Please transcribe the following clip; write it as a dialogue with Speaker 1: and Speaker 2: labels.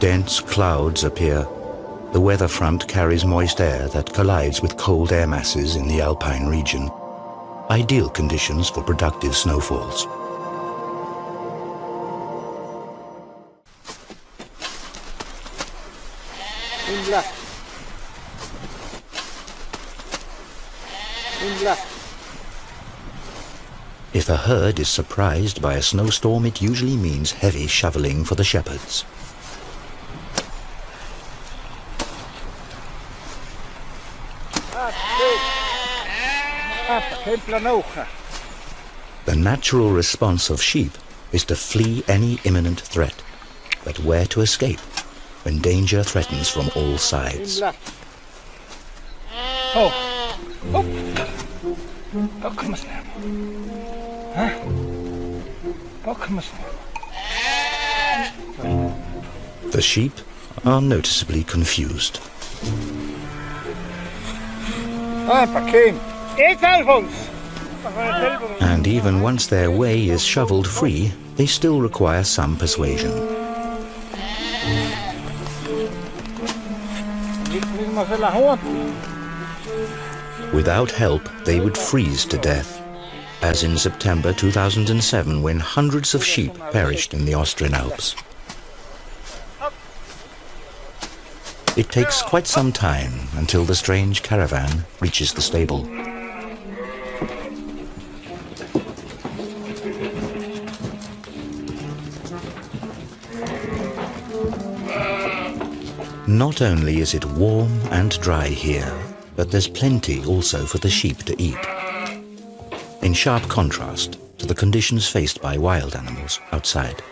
Speaker 1: Dense clouds appear. The weather front carries moist air that collides with cold air masses in the alpine region. Ideal conditions for productive snowfalls. If a herd is surprised by a snowstorm, it usually means heavy shoveling for the shepherds. The natural response of sheep is to flee any imminent threat, but where to escape when danger threatens from all sides. The sheep are noticeably confused. And even once their way is shoveled free, they still require some persuasion. Without help, they would freeze to death, as in September 2007 when hundreds of sheep perished in the Austrian Alps. It takes quite some time until the strange caravan reaches the stable. Not only is it warm and dry here, but there's plenty also for the sheep to eat. In sharp contrast to the conditions faced by wild animals outside.